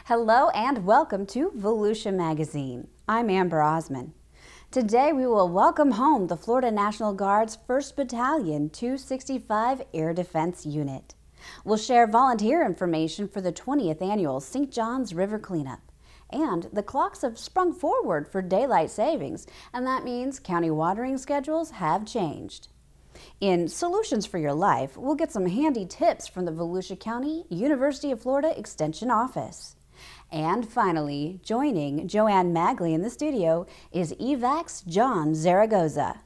Hello and welcome to Volusia Magazine. I'm Amber Osman. Today we will welcome home the Florida National Guard's 1st Battalion 265 Air Defense Unit. We'll share volunteer information for the 20th annual St. John's River Cleanup. And the clocks have sprung forward for daylight savings, and that means county watering schedules have changed. In Solutions for Your Life, we'll get some handy tips from the Volusia County University of Florida Extension Office. And finally, joining Joanne Magley in the studio is EVAC's John Zaragoza.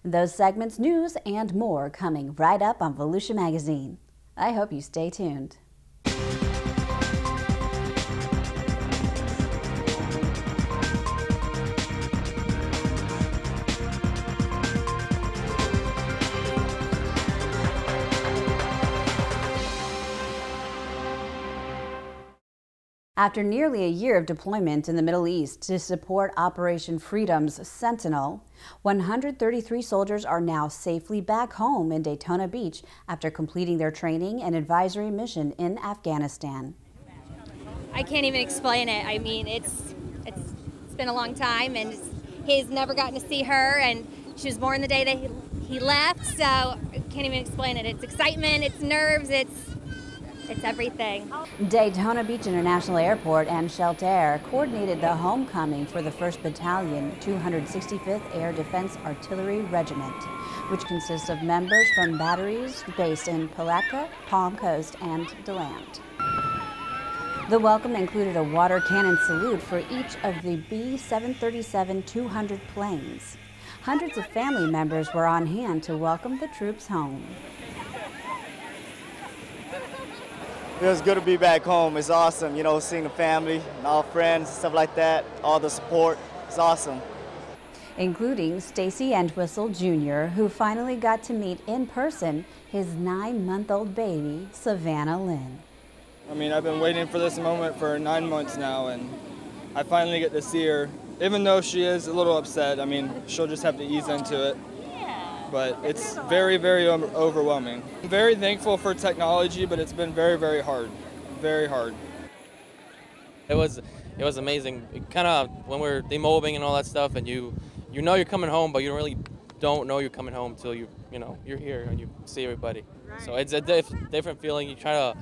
Those segments, news, and more coming right up on Volusia Magazine. I hope you stay tuned. After nearly a year of deployment in the Middle East to support Operation Freedom's Sentinel, 133 soldiers are now safely back home in Daytona Beach after completing their training and advisory mission in Afghanistan. I can't even explain it. I mean, it's been a long time, and he's never gotten to see her, and she was born the day that he left, so I can't even explain it. It's excitement, it's nerves, it's everything. Daytona Beach International Airport and Shelter coordinated the homecoming for the 1st Battalion 265th Air Defense Artillery Regiment, which consists of members from batteries based in Palatka, Palm Coast, and DeLand. The welcome included a water cannon salute for each of the B-737-200 planes. Hundreds of family members were on hand to welcome the troops home. It was good to be back home. It's awesome, you know, seeing the family and all friends, stuff like that, all the support. It's awesome. Including Stacy Entwistle Jr., who finally got to meet in person his 9-month-old baby, Savannah Lynn. I mean, I've been waiting for this moment for 9 months now, and I finally get to see her. Even though she is a little upset, I mean, she'll just have to ease into it. But it's very, very overwhelming. I'm very thankful for technology, but it's been very, very hard. Very hard. It was amazing. Kind of when we're demobbing and all that stuff, and you know you're coming home, but you don't know you're coming home until you're here and you see everybody. Right. So it's a different feeling. You try to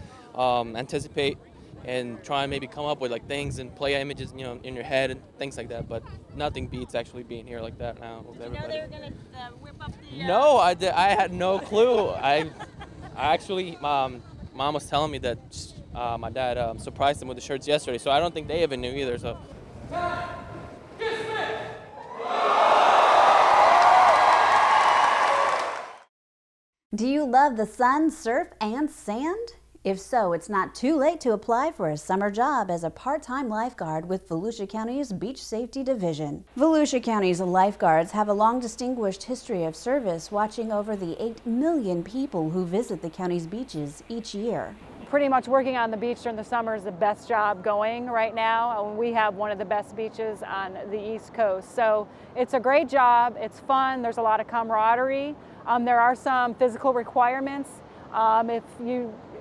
anticipate and try and maybe come up with like things and play images, in your head and things like that. But nothing beats actually being here like that now with everybody. Did you know they were gonna whip up the? No, I had no clue. I actually, Mom was telling me that my dad surprised them with the shirts yesterday, so I don't think they even knew either. So. Do you love the sun, surf, and sand? If so, it's not too late to apply for a summer job as a part-time lifeguard with Volusia County's Beach Safety Division. Volusia County's lifeguards have a long distinguished history of service, watching over the 8 million people who visit the county's beaches each year. Pretty much working on the beach during the summer is the best job going right now. We have one of the best beaches on the East Coast. So it's a great job, it's fun, there's a lot of camaraderie. There are some physical requirements.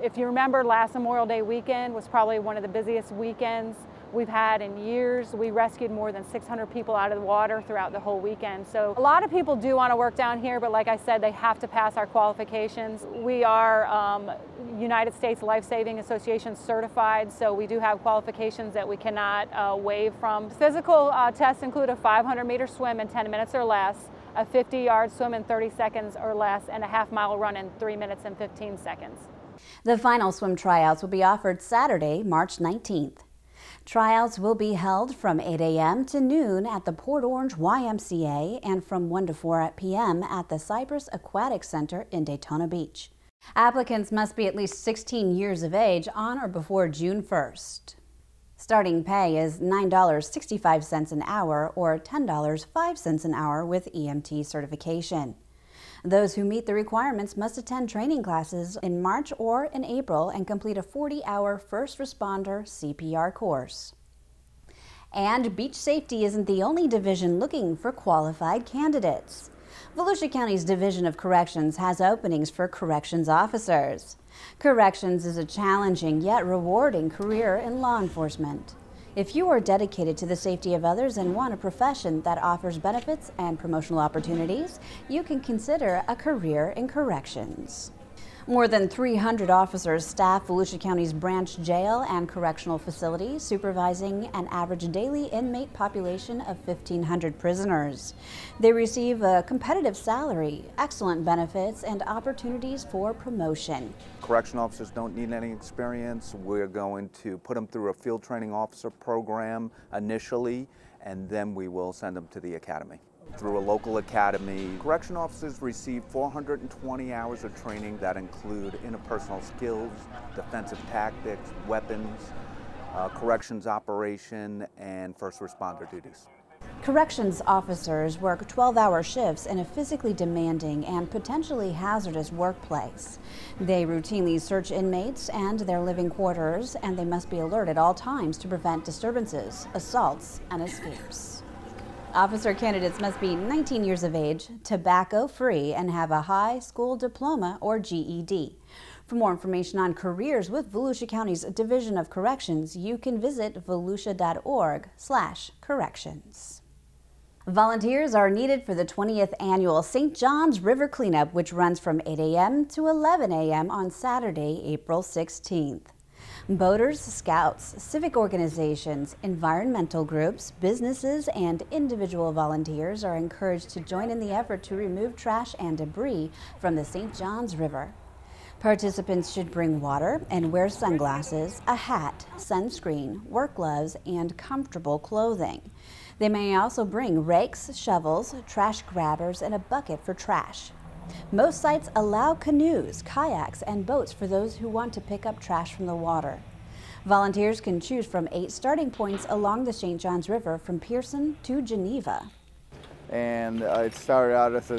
If you remember, last Memorial Day weekend was probably one of the busiest weekends we've had in years. We rescued more than 600 people out of the water throughout the whole weekend. So a lot of people do want to work down here, but like I said, they have to pass our qualifications. We are United States Life Saving Association certified, so we do have qualifications that we cannot waive from. Physical tests include a 500-meter swim in 10 minutes or less, a 50-yard swim in 30 seconds or less, and a half-mile run in 3 minutes and 15 seconds. The final swim tryouts will be offered Saturday, March 19th. Tryouts will be held from 8 a.m. to noon at the Port Orange YMCA and from 1 to 4 p.m. at the Cypress Aquatic Center in Daytona Beach. Applicants must be at least 16 years of age on or before June 1st. Starting pay is $9.65 an hour or $10.05 an hour with EMT certification. Those who meet the requirements must attend training classes in March or in April and complete a 40-hour first responder CPR course. And beach safety isn't the only division looking for qualified candidates. Volusia County's Division of Corrections has openings for corrections officers. Corrections is a challenging yet rewarding career in law enforcement. If you are dedicated to the safety of others and want a profession that offers benefits and promotional opportunities, you can consider a career in corrections. More than 300 officers staff Volusia County's branch jail and correctional facilities, supervising an average daily inmate population of 1,500 prisoners. They receive a competitive salary, excellent benefits, and opportunities for promotion. Correction officers don't need any experience. We're going to put them through a field training officer program initially, and then we will send them to the academy. Through a local academy, correction officers receive 420 hours of training that include interpersonal skills, defensive tactics, weapons, corrections operation, and first responder duties. Corrections officers work 12-hour shifts in a physically demanding and potentially hazardous workplace. They routinely search inmates and their living quarters, and they must be alert at all times to prevent disturbances, assaults, and escapes. Officer candidates must be 19 years of age, tobacco-free, and have a high school diploma or GED. For more information on careers with Volusia County's Division of Corrections, you can visit volusia.org/corrections. Volunteers are needed for the 20th annual St. John's River Cleanup, which runs from 8 a.m. to 11 a.m. on Saturday, April 16th. Boaters, scouts, civic organizations, environmental groups, businesses, and individual volunteers are encouraged to join in the effort to remove trash and debris from the St. John's River. Participants should bring water and wear sunglasses, a hat, sunscreen, work gloves, and comfortable clothing. They may also bring rakes, shovels, trash grabbers, and a bucket for trash. Most sites allow canoes, kayaks, and boats for those who want to pick up trash from the water. Volunteers can choose from 8 starting points along the St. John's River from Pearson to Geneva. And it started out as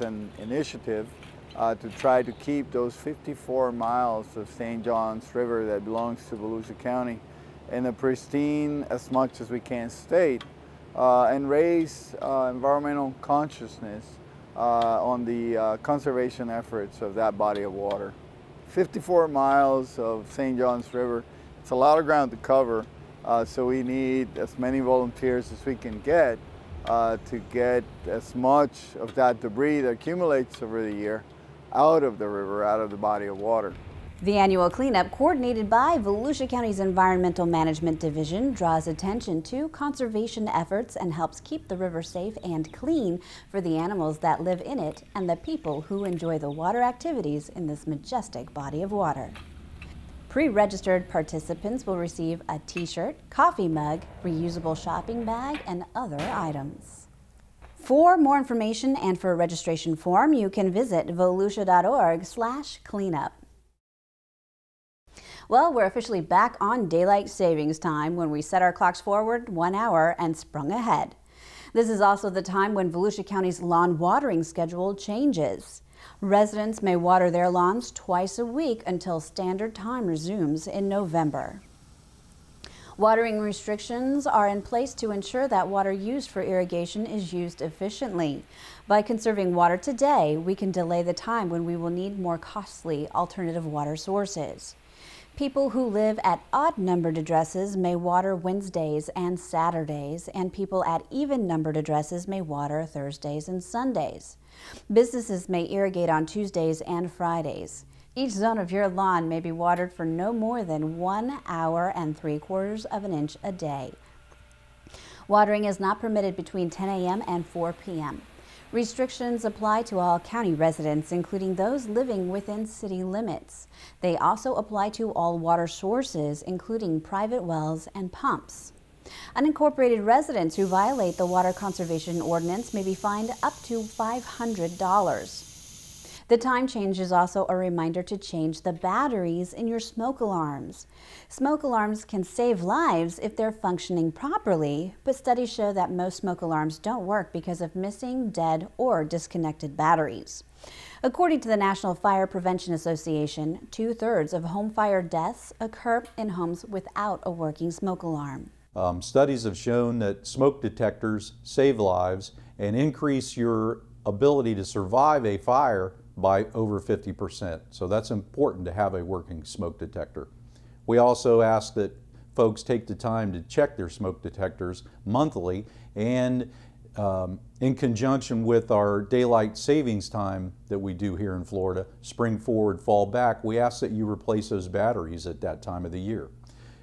an initiative to try to keep those 54 miles of St. John's River that belongs to Volusia County in a pristine as much as we can state and raise environmental consciousness on the conservation efforts of that body of water. 54 miles of St. John's River, it's a lot of ground to cover, so we need as many volunteers as we can get to get as much of that debris that accumulates over the year out of the river, out of the body of water. The annual cleanup, coordinated by Volusia County's Environmental Management Division, draws attention to conservation efforts and helps keep the river safe and clean for the animals that live in it and the people who enjoy the water activities in this majestic body of water. Pre-registered participants will receive a t-shirt, coffee mug, reusable shopping bag, and other items. For more information and for a registration form, you can visit volusia.org/cleanup. Well, we're officially back on daylight savings time when we set our clocks forward 1 hour and sprung ahead. This is also the time when Volusia County's lawn watering schedule changes. Residents may water their lawns twice a week until standard time resumes in November. Watering restrictions are in place to ensure that water used for irrigation is used efficiently. By conserving water today, we can delay the time when we will need more costly alternative water sources. People who live at odd-numbered addresses may water Wednesdays and Saturdays, and people at even-numbered addresses may water Thursdays and Sundays. Businesses may irrigate on Tuesdays and Fridays. Each zone of your lawn may be watered for no more than 1 hour and 3/4 of an inch a day. Watering is not permitted between 10 a.m. and 4 p.m. Restrictions apply to all county residents, including those living within city limits. They also apply to all water sources, including private wells and pumps. Unincorporated residents who violate the water conservation ordinance may be fined up to $500. The time change is also a reminder to change the batteries in your smoke alarms. Smoke alarms can save lives if they're functioning properly, but studies show that most smoke alarms don't work because of missing, dead, or disconnected batteries. According to the National Fire Prevention Association, 2/3 of home fire deaths occur in homes without a working smoke alarm. Studies have shown that smoke detectors save lives and increase your ability to survive a fire by over 50%. So that's important to have a working smoke detector. We also ask that folks take the time to check their smoke detectors monthly, and in conjunction with our daylight savings time that we do here in Florida, spring forward, fall back, we ask that you replace those batteries at that time of the year.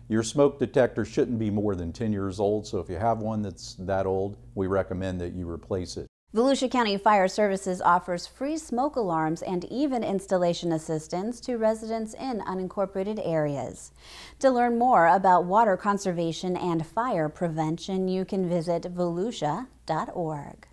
Your smoke detector shouldn't be more than 10 years old, so if you have one that's that old, we recommend that you replace it. Volusia County Fire Services offers free smoke alarms and even installation assistance to residents in unincorporated areas. To learn more about water conservation and fire prevention, you can visit volusia.org.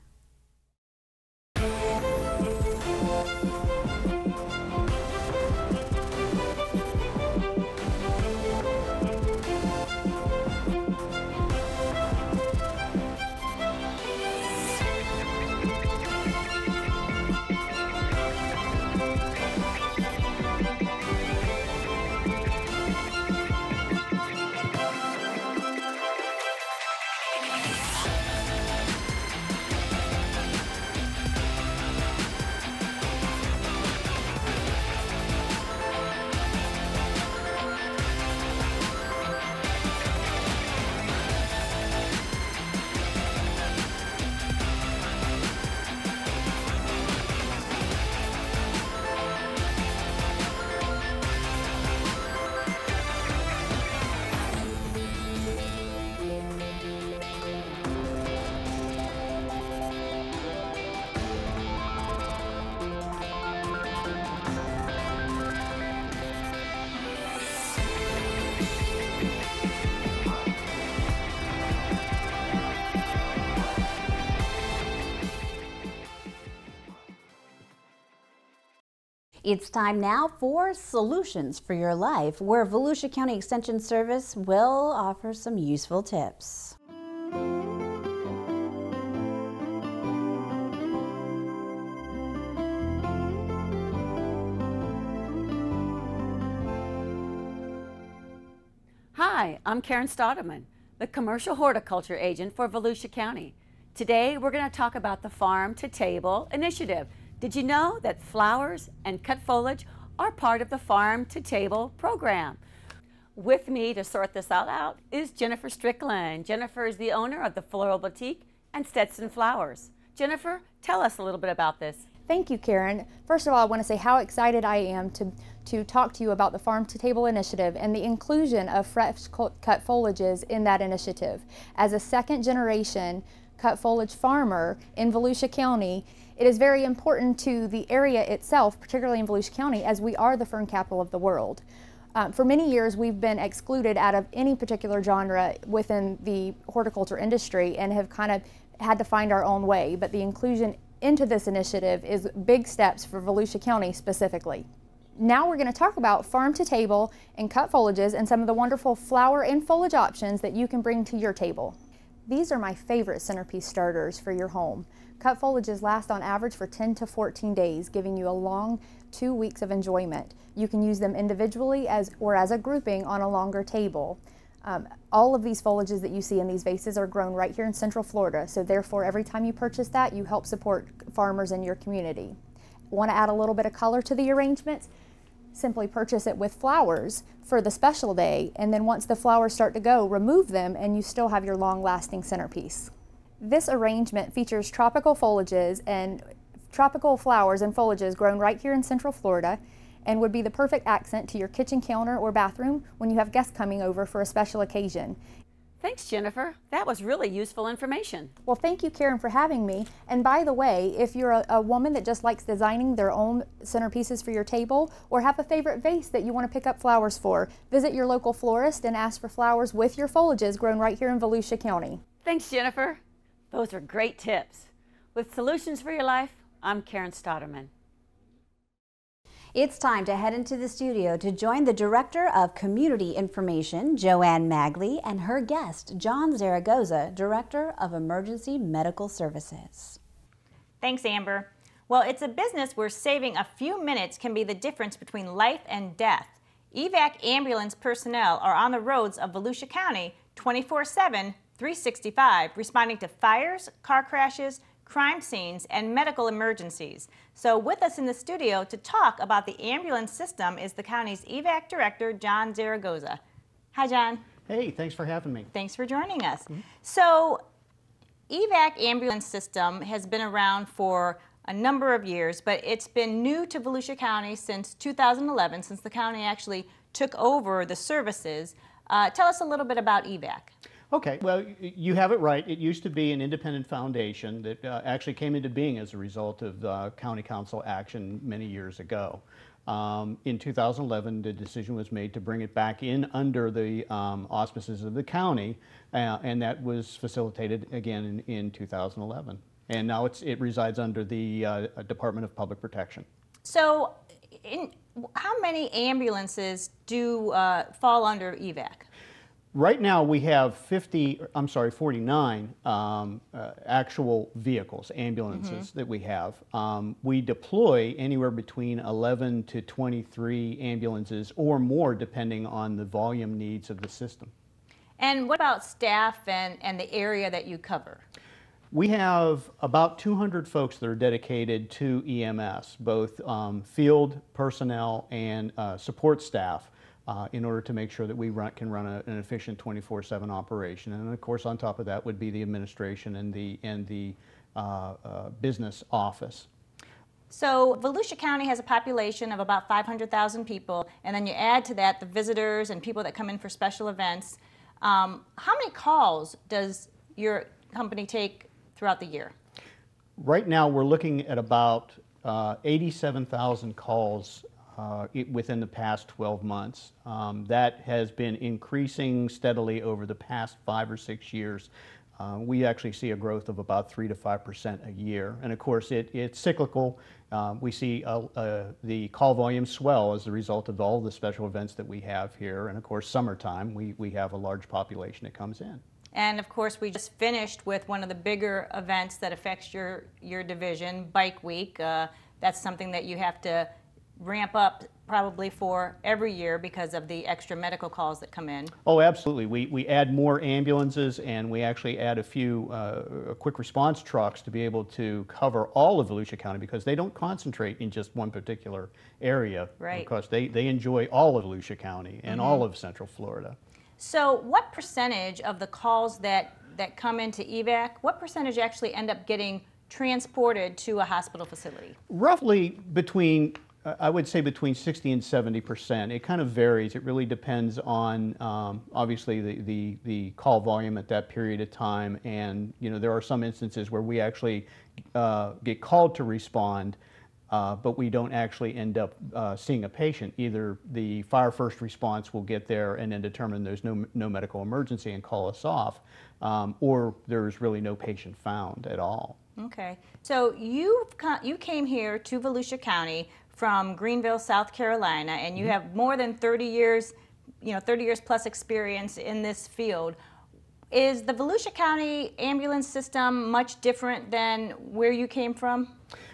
It's time now for Solutions for Your Life, where Volusia County Extension Service will offer some useful tips. Hi, I'm Karen Stotterman, the Commercial Horticulture Agent for Volusia County. Today we're going to talk about the Farm to Table initiative. Did you know that flowers and cut foliage are part of the Farm to Table program? With me to sort this all out is Jennifer Strickland. Jennifer is the owner of the Floral Boutique and Stetson Flowers. Jennifer, tell us a little bit about this. Thank you, Karen. First of all, I want to say how excited I am to talk to you about the Farm to Table initiative and the inclusion of fresh cut foliages in that initiative. As a second generation cut foliage farmer in Volusia County, it is very important to the area itself, particularly in Volusia County, as we are the fern capital of the world. For many years, we've been excluded out of any particular genre within the horticulture industry and have kind of had to find our own way, but the inclusion into this initiative is big steps for Volusia County specifically. Now we're going to talk about farm to table and cut foliages and some of the wonderful flower and foliage options that you can bring to your table. These are my favorite centerpiece starters for your home. Cut foliages last on average for 10 to 14 days, giving you a long 2 weeks of enjoyment. You can use them individually or as a grouping on a longer table. All of these foliages that you see in these vases are grown right here in Central Florida, so therefore every time you purchase that, you help support farmers in your community. Want to add a little bit of color to the arrangements? Simply purchase it with flowers for the special day, and then once the flowers start to go, remove them and you still have your long-lasting centerpiece. This arrangement features tropical foliages and tropical flowers and foliages grown right here in Central Florida and would be the perfect accent to your kitchen counter or bathroom when you have guests coming over for a special occasion. Thanks, Jennifer. That was really useful information. Well, thank you, Karen, for having me. And by the way, if you're a woman that just likes designing their own centerpieces for your table or have a favorite vase that you want to pick up flowers for, visit your local florist and ask for flowers with your foliages grown right here in Volusia County. Thanks, Jennifer. Those are great tips. With Solutions for Your Life, I'm Karen Stotterman. It's time to head into the studio to join the Director of Community Information, Joanne Magley, and her guest, John Zaragoza, Director of Emergency Medical Services. Thanks, Amber. Well, it's a business where saving a few minutes can be the difference between life and death. EVAC ambulance personnel are on the roads of Volusia County 24/7, 365, responding to fires, car crashes, crime scenes, and medical emergencies. So with us in the studio to talk about the ambulance system is the county's EVAC Director, John Zaragoza. Hi, John. Hey, thanks for having me. Thanks for joining us. So EVAC ambulance system has been around for a number of years, but it's been new to Volusia County since 2011, since the county actually took over the services. Tell us a little bit about EVAC. Okay, well, you have it right. It used to be an independent foundation that actually came into being as a result of county council action many years ago. In 2011, the decision was made to bring it back in under the auspices of the county, and that was facilitated again in 2011. And now it resides under the Department of Public Protection. So, how many ambulances do fall under EVAC? Right now we have 49 actual vehicles, ambulances that we have. We deploy anywhere between 11 to 23 ambulances or more depending on the volume needs of the system. And what about staff and the area that you cover? We have about 200 folks that are dedicated to EMS, both field personnel and support staff. In order to make sure that we can run an efficient 24/7 operation. And of course on top of that would be the administration and the business office. So Volusia County has a population of about 500,000 people, and then you add to that the visitors and people that come in for special events. How many calls does your company take throughout the year? Right now we're looking at about 87,000 calls within the past 12 months. That has been increasing steadily over the past 5 or 6 years. We actually see a growth of about 3 to 5% a year. And of course it's cyclical. We see the call volume swell as a result of all the special events that we have here. And of course summertime we have a large population that comes in. And of course we just finished with one of the bigger events that affects your division, Bike Week. That's something that you have to ramp up probably for every year because of the extra medical calls that come in. Oh, absolutely. We add more ambulances, and we actually add a few quick response trucks to be able to cover all of Volusia County because they don't concentrate in just one particular area. Right. Because they enjoy all of Volusia County and all of Central Florida. So what percentage of the calls that come into EVAC, what percentage actually end up getting transported to a hospital facility? Roughly I would say between 60 and 70%. It kind of varies. It really depends on obviously the call volume at that period of time, and there are some instances where we actually get called to respond, but we don't actually end up seeing a patient. Either the fire first response will get there and then determine there's no medical emergency and call us off, or there's really no patient found at all. Okay, so you came here to Volusia County from Greenville, South Carolina, and you have more than 30 years, 30 years plus experience in this field. Is the Volusia County ambulance system much different than where you came from?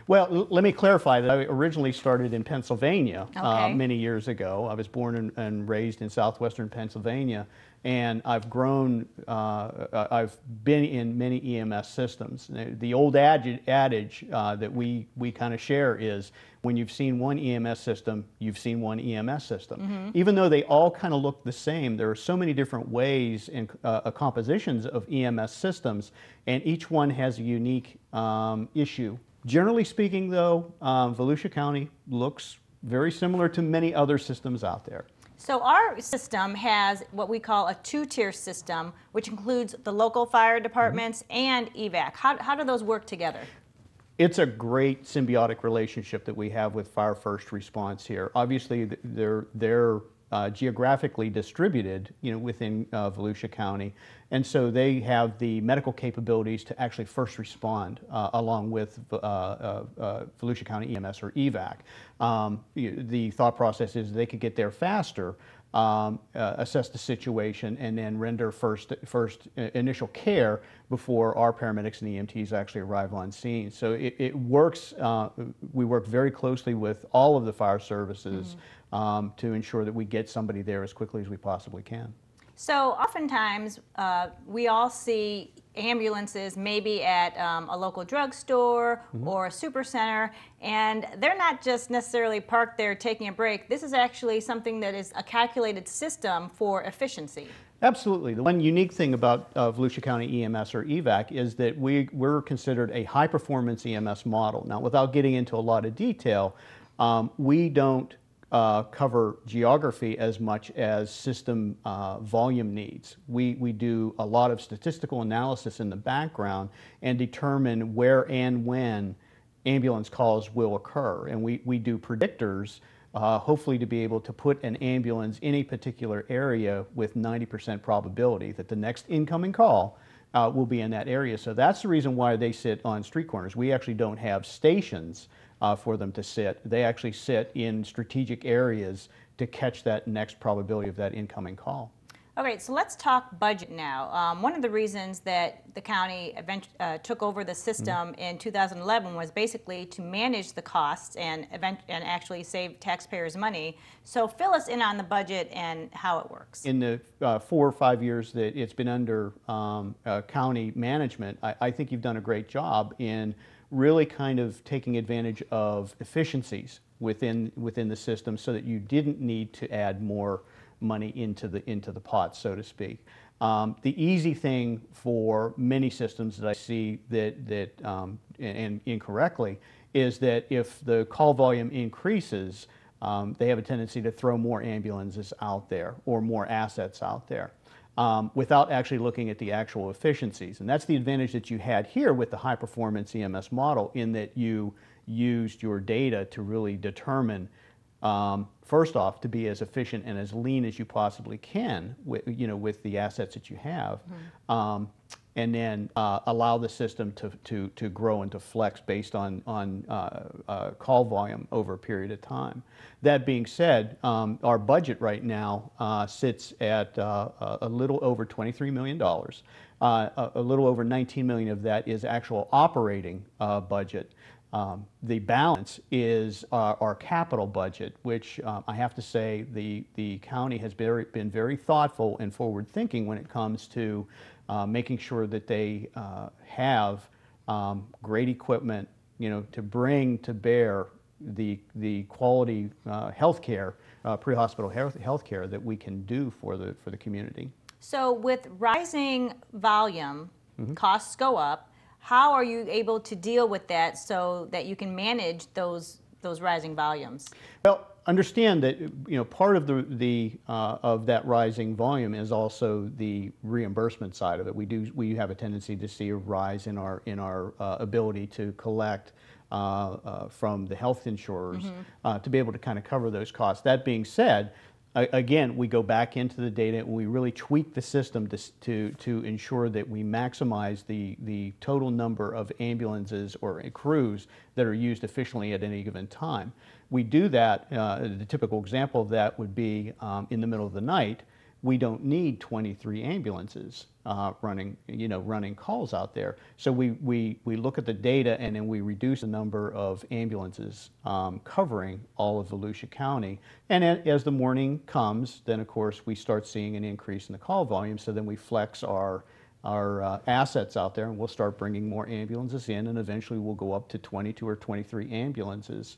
Well, let me clarify that I originally started in Pennsylvania Okay. many years ago. I was born and raised in southwestern Pennsylvania, and I've grown, I've been in many EMS systems. The old adage that we kind of share is, when you've seen one EMS system, you've seen one EMS system. Even though they all kind of look the same, there are so many different ways and compositions of EMS systems, and each one has a unique issue. Generally speaking, though, Volusia County looks very similar to many other systems out there. So our system has what we call a two-tier system, which includes the local fire departments and EVAC. How do those work together? It's a great symbiotic relationship that we have with Fire First Response here. Obviously, they're geographically distributed, within Volusia County, and so they have the medical capabilities to actually first respond along with Volusia County EMS or EVAC. The thought process is they could get there faster, assess the situation, and then render first initial care before our paramedics and EMTs actually arrive on scene. So it works. We work very closely with all of the fire services to ensure that we get somebody there as quickly as we possibly can. So oftentimes we all see ambulances maybe at a local drugstore or a super center, and they're not just necessarily parked there taking a break. This is actually something that is a calculated system for efficiency. Absolutely. The one unique thing about Volusia County EMS or EVAC is that we're considered a high-performance EMS model. Now, without getting into a lot of detail, we don't cover geography as much as system volume needs. We do a lot of statistical analysis in the background and determine where and when ambulance calls will occur. And we do predictors, hopefully to be able to put an ambulance in a particular area with 90% probability that the next incoming call will be in that area. So that's the reason why they sit on street corners. We actually don't have stations for them to sit. They actually sit in strategic areas to catch that next probability of that incoming call. Okay, so let's talk budget now. One of the reasons that the county took over the system in 2011 was basically to manage the costs and actually save taxpayers money. So fill us in on the budget and how it works. In the 4 or 5 years that it's been under county management, I think you've done a great job in really kind of taking advantage of efficiencies within the system so that you didn't need to add more money into the pot, so to speak. The easy thing for many systems that I see and incorrectly is that if the call volume increases, they have a tendency to throw more ambulances out there or more assets out there. Without actually looking at the actual efficiencies. And that's the advantage that you had here with the high-performance EMS model, in that you used your data to really determine, first off, to be as efficient and as lean as you possibly can with the assets that you have, and then allow the system to grow and to flex based on call volume over a period of time. That being said, our budget right now sits at a little over $23 million. A little over $19 million of that is actual operating budget. The balance is our capital budget, which I have to say the county has been very thoughtful and forward-thinking when it comes to making sure that they have great equipment, to bring to bear the quality health care, pre-hospital health care that we can do for the community. So with rising volume, costs go up. How are you able to deal with that so that you can manage those rising volumes? Well, understand that part of of that rising volume is also the reimbursement side of it. We have a tendency to see a rise in our ability to collect from the health insurers to be able to kind of cover those costs. That being said, again, we go back into the data and we really tweak the system to ensure that we maximize the total number of ambulances or crews that are used efficiently at any given time. We do that, the typical example of that would be in the middle of the night. We don't need 23 ambulances running calls out there. So we look at the data and then we reduce the number of ambulances covering all of Volusia County. And as the morning comes, then of course we start seeing an increase in the call volume. So then we flex our assets out there and we'll start bringing more ambulances in, and eventually we'll go up to 22 or 23 ambulances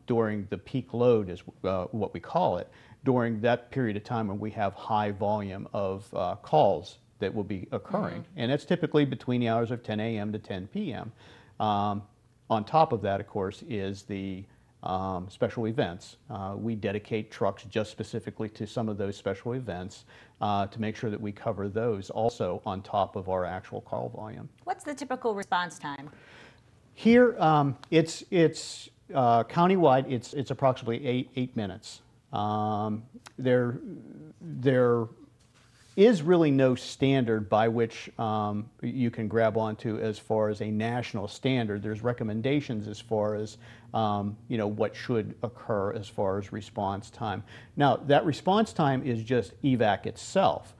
during the peak load, is what we call it, during that period of time when we have high volume of calls that will be occurring. And that's typically between the hours of 10 a.m. to 10 p.m. On top of that, of course, is the special events. We dedicate trucks just specifically to some of those special events to make sure that we cover those also on top of our actual call volume. What's the typical response time? Here, it's countywide, it's approximately 8 minutes. There is really no standard by which you can grab onto as far as a national standard. There's recommendations as far as what should occur as far as response time. Now, that response time is just EVAC itself.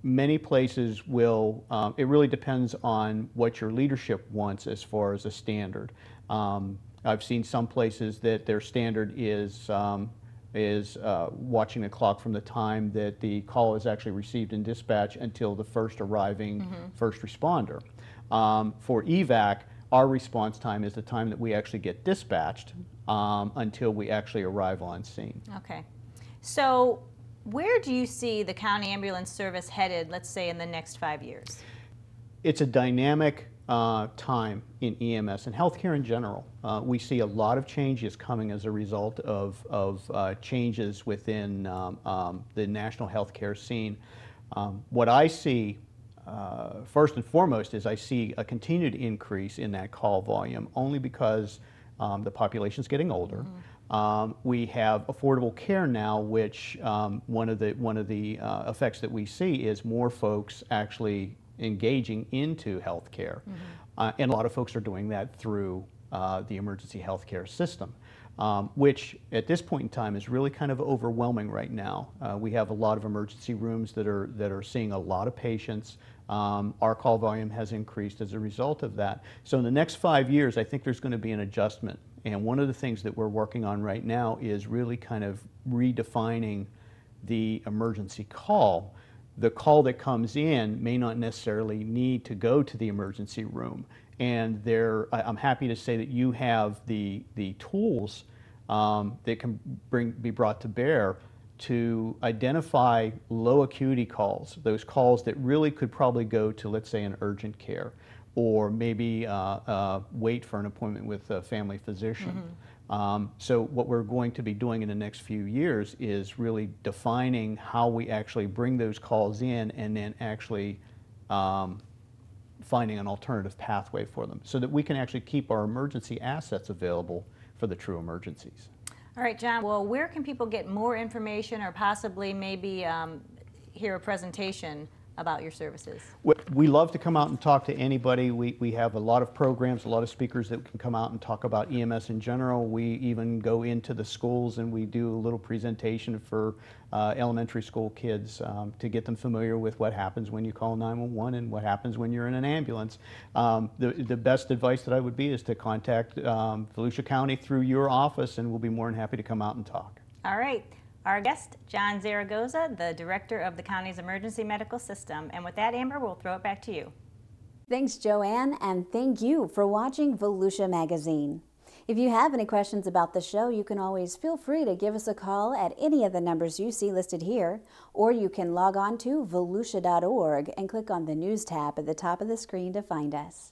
Many places will, it really depends on what your leadership wants as far as a standard. I've seen some places that their standard is is watching the clock from the time that the call is actually received in dispatch until the first arriving first responder. For EVAC, our response time is the time that we actually get dispatched until we actually arrive on scene. Okay. So where do you see the county ambulance service headed, let's say, in the next 5 years? It's a dynamic time in EMS and healthcare in general. We see a lot of changes coming as a result of changes within the national healthcare scene. What I see first and foremost is I see a continued increase in that call volume only because the population is getting older. We have affordable care now, which one of the effects that we see is more folks actually engaging into healthcare, and a lot of folks are doing that through the emergency healthcare system, which at this point in time is really kind of overwhelming right now. We have a lot of emergency rooms that are seeing a lot of patients. Our call volume has increased as a result of that. So in the next 5 years, I think there's going to be an adjustment. And one of the things that we're working on right now is really kind of redefining the emergency call. The call that comes in may not necessarily need to go to the emergency room. And I'm happy to say that you have the tools that can be brought to bear to identify low acuity calls, those calls that really could probably go to, let's say, an urgent care, or maybe wait for an appointment with a family physician. So what we're going to be doing in the next few years is really defining how we actually bring those calls in and then actually finding an alternative pathway for them so that we can actually keep our emergency assets available for the true emergencies. All right, John, well, where can people get more information or possibly maybe hear a presentation about your services? We love to come out and talk to anybody. We have a lot of programs, a lot of speakers that can come out and talk about EMS in general. We even go into the schools and we do a little presentation for elementary school kids to get them familiar with what happens when you call 911 and what happens when you're in an ambulance. The best advice that I would be is to contact Volusia County through your office, and we'll be more than happy to come out and talk. All right. Our guest, John Zaragoza, the Director of the county's Emergency Medical System. And with that, Amber, we'll throw it back to you. Thanks, Joanne, and thank you for watching Volusia Magazine. If you have any questions about the show, you can always feel free to give us a call at any of the numbers you see listed here, or you can log on to volusia.org and click on the News tab at the top of the screen to find us.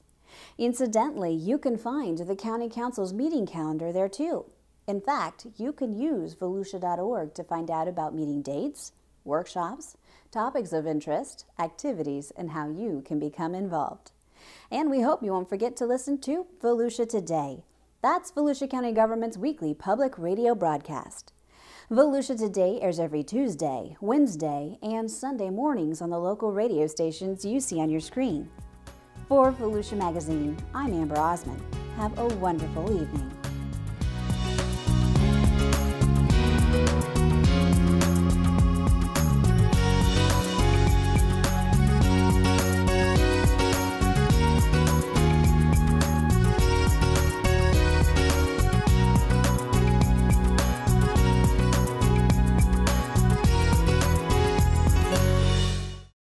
Incidentally, you can find the County Council's meeting calendar there too. In fact, you can use volusia.org to find out about meeting dates, workshops, topics of interest, activities, and how you can become involved. And we hope you won't forget to listen to Volusia Today. That's Volusia County Government's weekly public radio broadcast. Volusia Today airs every Tuesday, Wednesday, and Sunday mornings on the local radio stations you see on your screen. For Volusia Magazine, I'm Amber Osmond. Have a wonderful evening.